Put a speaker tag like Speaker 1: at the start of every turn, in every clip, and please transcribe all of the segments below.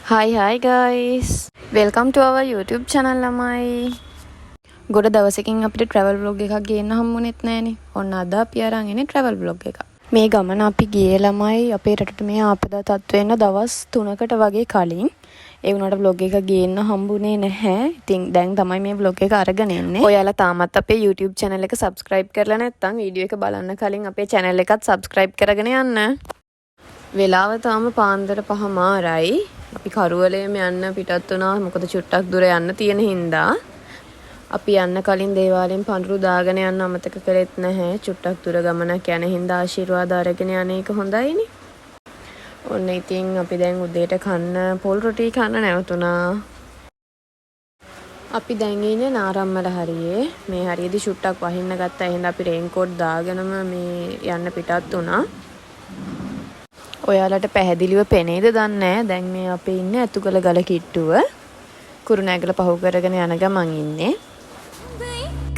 Speaker 1: Hi guys. Welcome to our YouTube channel ළමයි. ගොඩ දවසකින් අපිට travel vlog එකක් ගේන්න හම්බුනේත් නැහනේ. ඔන්න අද අපි අරන් එන්නේ travel vlog එකක්. මේ ගමන අපි ගියේ ළමයි අපේ රටට මේ ආපදා තත්ත්ව වෙන දවස් 3කට වගේ කලින්. ඒ වුණාට vlog එක ගේන්න හම්බුනේ නැහැ. ඉතින් දැන් තමයි මේ vlog එක අරගෙන එන්නේ. ඔයාලා තාමත් අපේ YouTube channel එක subscribe කරලා නැත්නම් වීඩියෝ එක බලන්න කලින් අපේ channel එකත් subscribe කරගෙන යන්න. වෙලාව තාම පාන්දර 5:00යි. අපි කරුවලේම යන්න පිටත් වුණා. මොකද චුට්ටක් දුර යන්න තියෙන හින්දා. අපි යන්න කලින් දේවාලෙන් පඳුරු දාගෙන යන්න අමතක කළෙත් නැහැ. චුට්ටක් දුර ගමනක් යන හින්දා ආශිර්වාද අරගෙන යන එක හොඳයිනේ. ඔන්න ඉතින් අපි දැන් උදේට කන්න පොල් රොටි කන්න නැවතුණා. අපි දැන් ඉන්නේ නාරම්මල හරියේ. මේ හරියේදී චුට්ටක් වහින්න ගත්තා. එහෙනම් අපි රේන්කෝට් දාගෙනම මේ යන්න පිටත් වුණා. ඔයාලට පැහැදිලිව පෙනේද දන්නේ නැහැ. දැන් මේ අපි ඉන්නේ අතුගල ගල කිට්ටුව. කුරුණෑගල පහු කරගෙන යන ගමන් ඉන්නේ.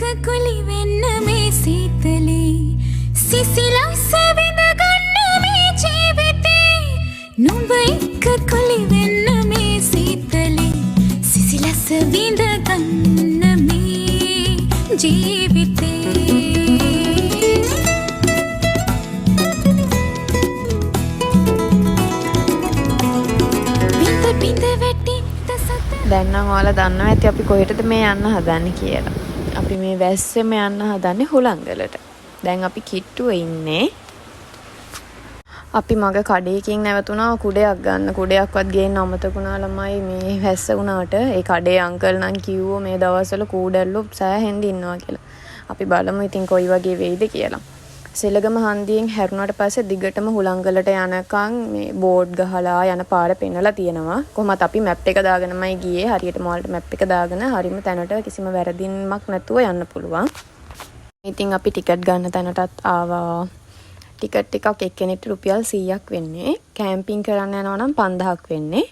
Speaker 2: කකුලි වෙන්න මේ සීතලේ සිසිලස විඳ ගන්න මේ ජීවිතේ නුඹ කකුලි වෙන්න මේ සීතලේ සිසිලස විඳ ගන්න මේ ජීවිතේ
Speaker 1: දැන් නම් ඔයාලා දන්නවා ඇති අපි කොහෙටද මේ යන්න හදන්නේ කියලා. අපි මේ වැස්සෙම යන්න හදන්නේ හුලංගලට. දැන් අපි කිට්ටුවේ ඉන්නේ. අපි මග කඩේකින් නැවතුණා කුඩයක් ගන්න. කුඩයක්වත් ගේන්න අමතක වුණා ළමයි මේ වැස්ස වුණාට. ඒ කඩේ අංකල් නම් කිව්වෝ මේ දවස්වල කූඩැල්ලෝ සෑහෙන්න ඉන්නවා කියලා. අපි බලමු ඉතින් කොයි වගේ වෙයිද කියලා. සෙලගම හන්දියෙන් හැරුණාට පස්සේ දිගටම හුලංගලට යනකම් මේ බෝඩ් ගහලා යන පාර පෙන්නලා තියෙනවා. කොහොමත් අපි මැප් එක දාගෙනමයි ගියේ. හරියටම ඔයාලට මැප් එක දාගෙන හරියම තැනට කිසිම වැරදින්මක් නැතුව යන්න පුළුවන්. ඉතින් අපි ටිකට් ගන්න තැනටත් ආවා. ටිකට් එකක් එක්කෙනෙක්ට රුපියල් 100ක් වෙන්නේ. කැම්පින් කරන්න යනවා නම් 5000ක් වෙන්නේ.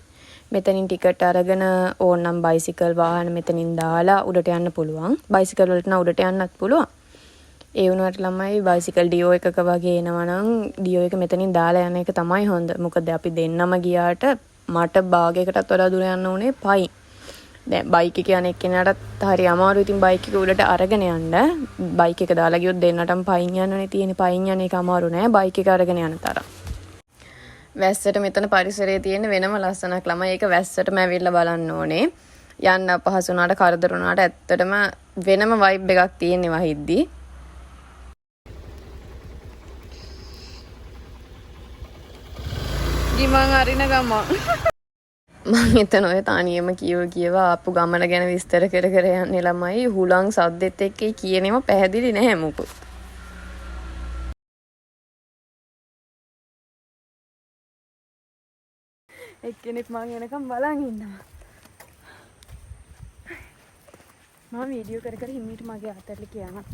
Speaker 1: මෙතනින් ටිකට් අරගෙන ඕනනම් බයිසිකල් වාහන මෙතනින් දාලා උඩට යන්න පුළුවන්. බයිසිකල් වලට නම් උඩට යන්නත් පුළුවන්. ඒ වුණාට ළමයි බයිසිකල් ඩියෝ එකක වගේ එනවා නම් ඩියෝ එක මෙතනින් දාලා යන එක තමයි හොඳ. මොකද අපි දෙන්නම ගියාට මට භාගයකටත් වඩා දුර යන්න උනේ පයින්. දැන් බයික් එක යන එක්කෙනාටත් හරි අමාරුයි. ඉතින් බයික් එක උඩට අරගෙන යන්න. බයික් එක දාලා ගියොත් දෙන්නටම පයින් යන්නනේ තියෙන්නේ. පයින් යන එක අමාරු නෑ බයික් එක අරගෙන යන තරම්. වැස්සට මෙතන පරිසරයේ තියෙන වෙනම ලස්සනක් ළමයි. ඒක වැස්සටම ඇවිල්ලා බලන්න ඕනේ. යන්න අපහසු වුණාට කරදර වුණාට ඇත්තටම වෙනම වයිබ් එකක් තියෙන්නේ වහිද්දි. ගිමන් අරින ගමන් මම හිතන ඔය තනියම කියව ආපු ගමන ගැන විස්තර කර යන්නේ ළමයි හුලං සද්දෙත් එක්ක කියනේම පැහැදිලි නැහැ මොකුත්. එක්කෙනෙක් මං එනකම් බලන් ඉන්නවා. මම වීඩියෝ කර හිමීට මගේ අතට කියනවා.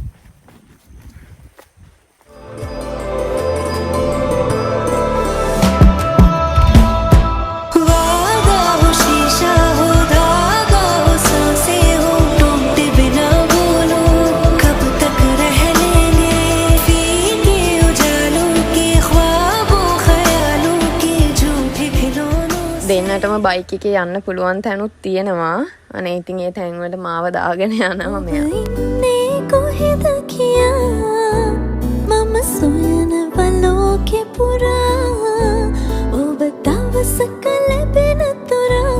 Speaker 1: දෙන්නටම බයික් එකේ යන්න පුළුවන් තැනුත් තියෙනවා. අනේ ඉතින් ඒ තැන් වලට මාව දාගෙන යනවා මෙයා.
Speaker 2: ඉන්නේ කොහෙද කියා මම සොයන බලෝකේ පුරා ඔබ දවසක ලැබෙන තුරා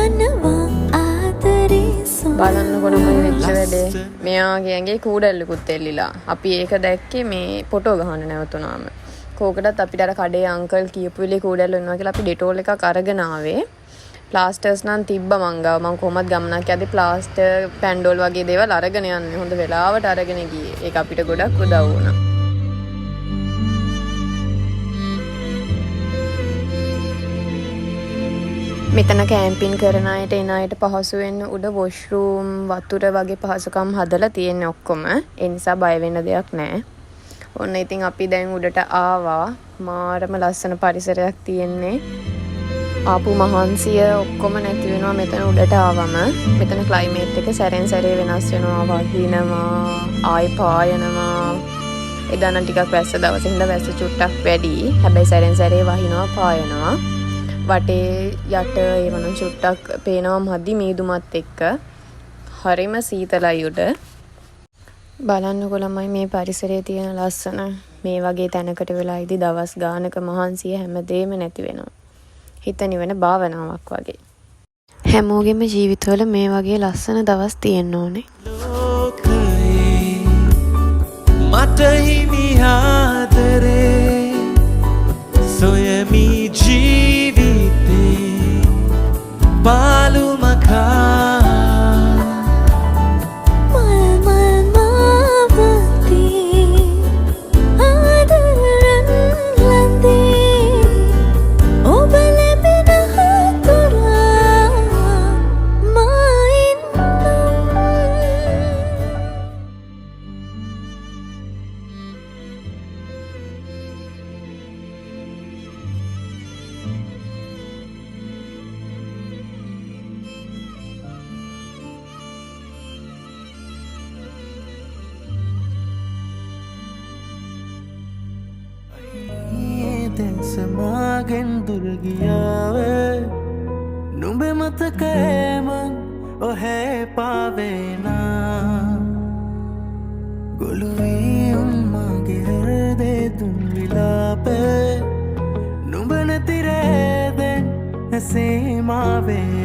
Speaker 2: යනවා ආදරේ
Speaker 1: බලන්නකොට මම වෙච්ච වැඩේ මෙයාගේ ඇඟේ කූඩැල්ලකුත් එල්ලිලා. අපි ඒක දැක්කේ මේ ෆොටෝ ගහන්න නැවතුනාම. කෝකටත් අපිට අර කඩේ අංකල් කියපු විලේ කූඩැල්ල වෙනවා කියලා අපි ඩෙටෝල් එකක් අරගෙන ආවේ. ප්ලාස්ටර්ස් නම් තිබ්බ මං ගාව. මං කොහොමද ගමනක් යද්දි ප්ලාස්ටර් පැන්ඩෝල් වගේ දේවල් අරගෙන යන්නේ. හොඳ වෙලාවට අරගෙන ගියේ. ඒක අපිට ගොඩක් උදව් වුණා. මෙතන කැම්පින් කරන අයට එන අයට පහසු වෙන්න උඩ වොෂ්රූම් වතුර වගේ පහසුකම් හදලා තියෙන්නේ ඔක්කොම. ඒ නිසා බය වෙන්න දෙයක් නැහැ. ඔන්න ඉතින් අපි දැන් උඩට ආවා. මාරම ලස්සන පරිසරයක් තියෙන්නේ. ආපු මහන්සිය ඔක්කොම නැති වෙනවා මෙතන උඩට ආවම. මෙතන ක්ලයිමේට් එක සැරෙන් සැරේ වෙනස් වෙනවා. වහිනවා, ආයි පායනවා. එදා නම් ටිකක් වැස්ස දවසේ ඉඳලා වැස්ස චුට්ටක් වැඩි. හැබැයි සැරෙන් සැරේ වහිනවා පායනවා. වටේ යට ඒ වනම් චුට්ටක් පේනවා මදි මීදුමත් එක්ක. හරිම සීතලයි උඩ. බලන්නකො ළමයි මේ පරිසරයේ තියෙන ලස්සන. මේ වගේ තැනකට වෙලා ඉදි දවස් ගානක මහන්සිය හැමදේම නැති වෙනවා. හිත නිවන භාවනාවක් වගේ. හැමෝගෙම ජීවිතවල මේ වගේ ලස්සන දවස් තියෙන්න ඕනේ.
Speaker 3: මට හිමි ආදරේ සොයමි ජීවිතේ පාළුමකා සමාගෙන් දුරගියාව නුඹ මතකෑමන් ඔහැ පාවෙනා ගොළුවී උන්මගේ හරදේ දුන් විලාපේ නුඹ නැතිරේදෙන් ඇසේමාවෙලා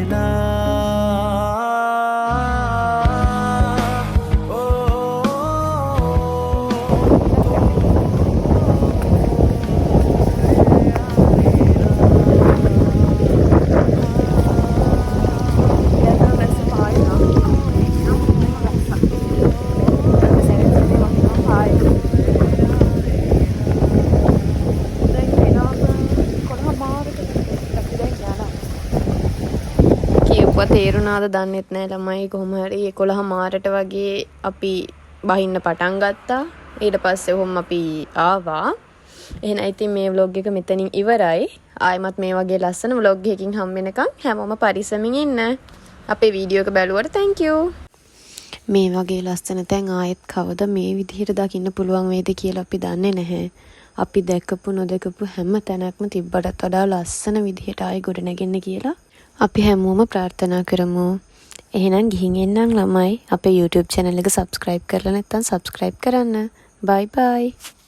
Speaker 1: තේරුණාද දන්නෙත් නෑ ළමයි. කොහොම හරි 11 මාරට වගේ අපි බහින්න පටන් ගත්තා. ඊට පස්සේ ඔහොම අපි ආවා. එහෙනම් ඉතින් මේ vlog එක මෙතනින් ඉවරයි. ආයෙමත් මේ වගේ ලස්සන vlog එකකින් හම් වෙනකන් හැමෝම පරිස්සමින් ඉන්න. අපේ වීඩියෝ එක බැලුවට thank you. මේ වගේ ලස්සන තැන් ආයෙත් කවද මේ විදිහට දකින්න පුළුවන් වේද කියලා අපි දන්නේ නැහැ. අපි දැකපු නොදකපු හැම තැනක්ම තිබ්බටත් වඩා ලස්සන විදිහට ආයෙ ගොඩ නැගෙන්න කියලා අපි හැමෝම ප්‍රාර්ථනා කරමු. එහෙනම් ගිහින් එන්නම් ළමයි. අපේ YouTube channel එක subscribe කරලා නැත්නම් subscribe කරන්න. bye bye.